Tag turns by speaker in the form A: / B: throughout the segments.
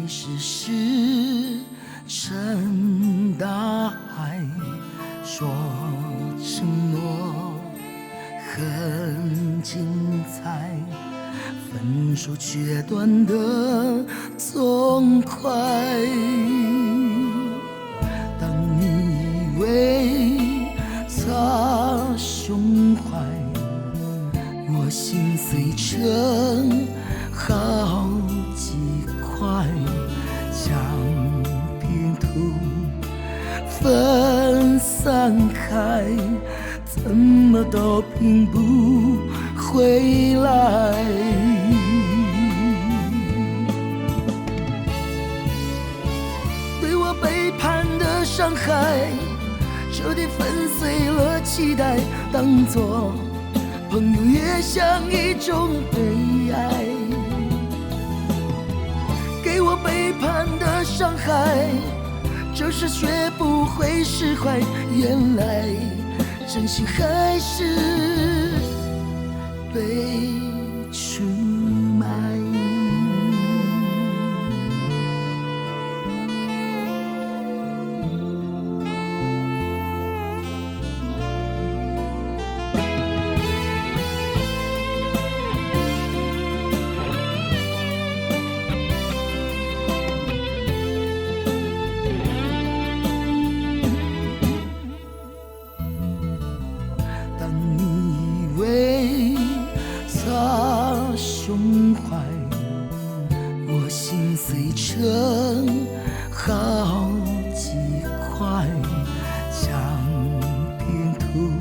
A: 是石沉大海，说承诺很精彩，分手却断得痛快。当你以为擦胸怀，我心碎成好几块，像拼图分散开，怎么都拼不回来。对我背叛的伤害，彻底粉碎了期待，当作朋友也像一种悲哀。给我背叛的伤害，这事学不会释怀，原来真心还是被出卖。胸怀，我心碎成好几块，像拼图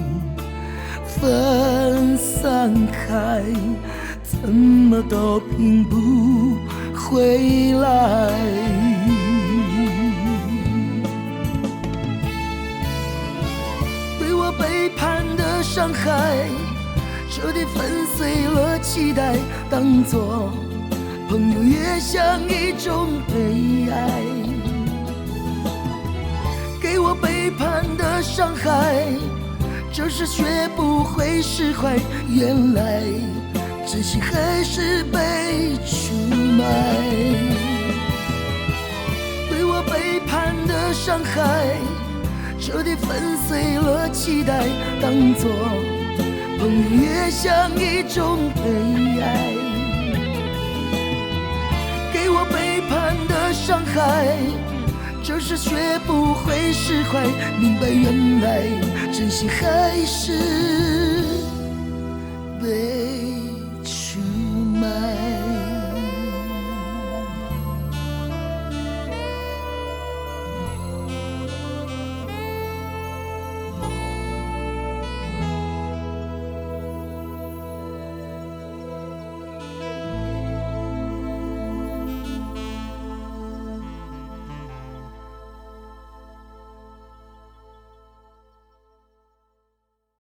A: 分散开，怎么都拼不回来。对我背叛的伤害，彻底粉碎了期待，当作朋友也像一种悲哀。给我背叛的伤害，这事学不会释怀，原来真心还是被出卖。对我背叛的伤害，彻底粉碎了期待，当作朋友也像一种悲哀。给我背叛的伤害，这事学不会释怀，明白原来真心还是